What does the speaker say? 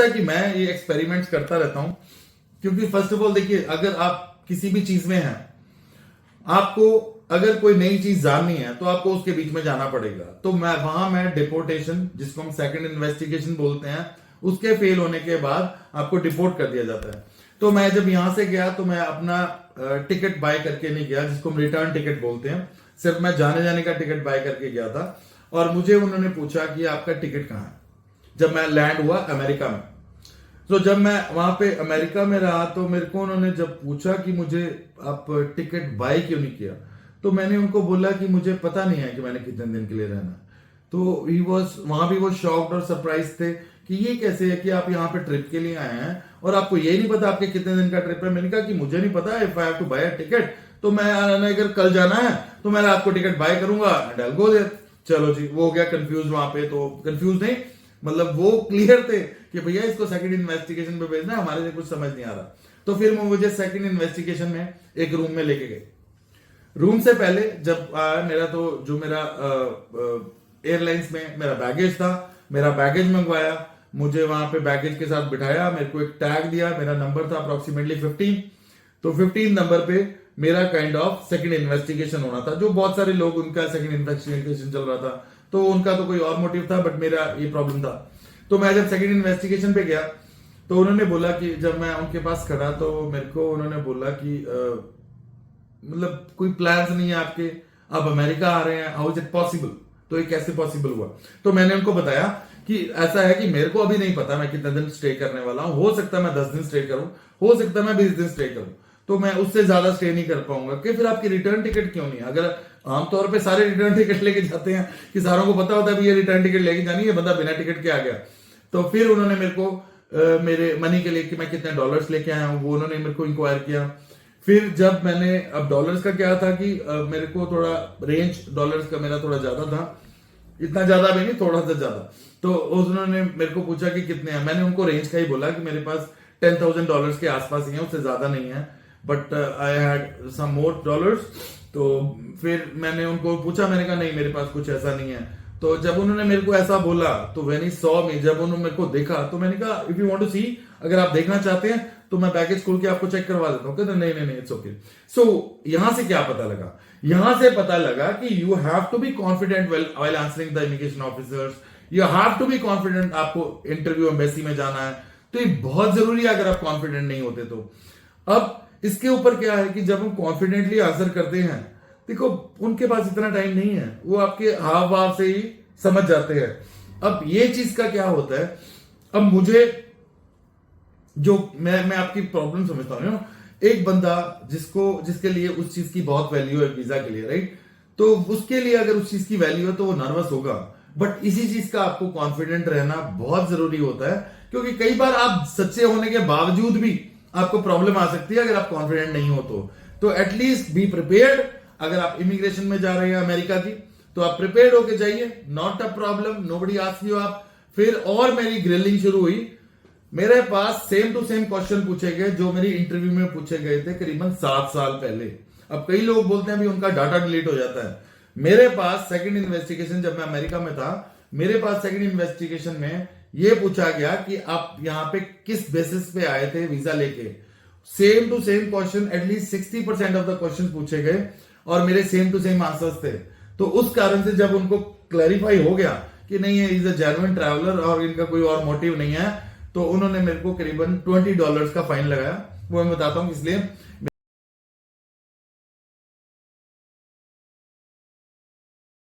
ऐसा कि मैं ये एक्सपेरिमेंट्स करता रहता हूं, क्योंकि फर्स्ट ऑफ ऑल देखिए, अगर आप किसी भी चीज में हैं, आपको अगर कोई नई चीज जाननी है तो आपको उसके बीच में जाना पड़ेगा। तो मैं डिपोर्टेशन, जिसको हम सेकंड इन्वेस्टिगेशन बोलते हैं, उसके फेल होने के बाद आपको डिपोर्ट कर दिया जाता है। तो मैं जब यहां से गया तो मैं अपना टिकट बाय करके नहीं गया, जिसको हम रिटर्न टिकट बोलते हैं। सिर्फ मैं जाने जाने का टिकट बाय करके गया था। और मुझे उन्होंने पूछा कि आपका टिकट कहाँ है, जब मैं लैंड हुआ अमेरिका में। तो जब मैं वहां पे अमेरिका में रहा तो मेरे को उन्होंने जब पूछा कि मुझे आप टिकट बाय क्यों नहीं किया, तो मैंने उनको बोला कि मुझे पता नहीं है कि मैंने कितने दिन के लिए रहना है। तो ही वॉज वहां भी वो शॉक्ड और सरप्राइज थे कि ये कैसे है कि आप यहाँ पे ट्रिप के लिए आए हैं और आपको ये नहीं पता आपके कितने दिन का ट्रिप है। मैंने कहा कि मुझे नहीं पता, if I have to buy a ticket तो मैं अगर कल जाना है तो मैं रात को टिकट बाय करूंगा and I will go there. चलो जी, वो हो गया कंफ्यूज। वहां पे तो कंफ्यूज नहीं, मतलब वो क्लियर थे कि भैया इसको सेकंड इन्वेस्टिगेशन पे भेजना है, हमारे से कुछ समझ नहीं आ रहा। तो फिर वो मुझे सेकंड इन्वेस्टिगेशन में एक रूम में लेके गए। रूम से पहले जब मेरा तो जो मेरा एयरलाइंस में मेरा बैगेज था, मेरा बैगेज मंगवाया, मुझे वहां पे बैगेज के साथ बिठाया, मेरे को एक टैग दिया, मेरा नंबर था अप्रोक्सीमेटली 15। तो 15 नंबर पे मेरा काइंड ऑफ सेकंड इन्वेस्टिगेशन होना था। जो बहुत सारे लोग, उनका सेकंड इन्वेस्टिगेशन चल रहा था, तो उनका तो कोई और मोटिव था, बट मेरा ये प्रॉब्लम था। तो मैं जब सेकंड इन्वेस्टिगेशन पे गया तो उन्होंने बोला कि जब मैं उनके पास खड़ा तो मेरे को उन्होंने बोला कि मतलब कोई प्लान्स नहीं है आपके, आप अमेरिका आ रहे हैं, हाउ इज इट पॉसिबल। तो ये कैसे पॉसिबल हुआ। तो मैंने उनको बताया कि ऐसा है कि मेरे को अभी नहीं पता मैं कितने दिन स्टे करने वाला हूं, हो सकता है मैं 10 दिन स्टे करूं, हो सकता है मैं 20 दिन स्टे करूं, तो मैं उससे ज्यादा स्टे नहीं कर पाऊंगा। कि फिर आपकी रिटर्न टिकट क्यों नहीं है। अगर आमतौर पे सारे रिटर्न टिकट लेके जाते हैं कि सारों को पता होता है ये रिटर्न टिकट लेके जानी है, बंदा बिना टिकट के आ गया। तो फिर उन्होंने मेरे को मेरे मनी के लिए कि मैं कितने डॉलर्स लेके आया हूं वो उन्होंने मेरे को इंक्वायर किया। फिर जब मैंने, अब डॉलर्स का क्या था कि मेरे को थोड़ा रेंज डॉलर्स का मेरा थोड़ा ज्यादा था, इतना ज्यादा भी नहीं, थोड़ा सा ज्यादा। तो उन्होंने मेरे को पूछा कि कितने हैं, मैंने उनको रेंज का ही बोला कि मेरे पास $10,000 के आसपास ही है, उससे ज्यादा नहीं है, but I had some more dollars. तो फिर मैंने उनको पूछा, मैंने कहा नहीं मेरे पास कुछ ऐसा नहीं है। तो जब उन्होंने मेरे को ऐसा बोला तो व्हेन ही सॉ मी, जब उन्होंने मेरे को देखा तो मैंने कहा इफ यू वांट टू सी, अगर आप देखना चाहते हैं तो मैं बैगेज खोल के आपको चेक करवा देता हूँ। कहते नहीं नहीं नहीं इट्स ओके। सो यहां से क्या पता लगा, यहां से पता लगा कि you have to be confident while answering the immigration officers, you have to be confident. आपको इंटरव्यू एम्बेसी में जाना है तो ये बहुत जरूरी है, अगर आप कॉन्फिडेंट नहीं होते तो। अब इसके ऊपर क्या है कि जब हम कॉन्फिडेंटली आंसर करते हैं, देखो उनके पास इतना टाइम नहीं है, वो आपके हाव भाव से ही समझ जाते हैं। अब ये चीज का क्या होता है, अब मुझे जो मैं आपकी प्रॉब्लम समझता हूं, एक बंदा जिसके लिए उस चीज की बहुत वैल्यू है वीजा के लिए, राइट, तो उसके लिए अगर उस चीज की वैल्यू है तो वो नर्वस होगा। बट इसी चीज का आपको कॉन्फिडेंट रहना बहुत जरूरी होता है, क्योंकि कई बार आप सच्चे होने के बावजूद भी आपको प्रॉब्लम आ सकती है अगर आप कॉन्फिडेंट नहीं हो तो एटलीस्ट बी प्रिपेयर्ड। अगर आप इमिग्रेशन में जा रहे हैं अमेरिका की तो आप प्रिपेयर्ड होके जाइए, not a problem, nobody ask you. आप फिर और मेरी ग्रिलिंग शुरू हुई, मेरे पास सेम टू सेम क्वेश्चन पूछे गए जो मेरी इंटरव्यू में पूछे गए थे करीबन 7 साल पहले। अब कई लोग बोलते हैं भी उनका डाटा डिलीट हो जाता है, मेरे पास सेकंड इन्वेस्टिगेशन, जब मैं अमेरिका में था, मेरे पास सेकंड इन्वेस्टिगेशन में ये पूछा गया कि आप यहां पे किस बेसिस पे आए थे वीजा लेके। Same to same question, at least 60% of the question पूछे गए और मेरे सेम टू सेम आंसर्स थे। तो उस कारण से जब उनको क्लैरिफाई हो गया कि नहीं है इज अ जेन्युइन ट्रैवलर और इनका कोई और मोटिव नहीं है, तो उन्होंने मेरे को करीबन $20 का फाइन लगाया। वो मैं बताता हूं इसलिए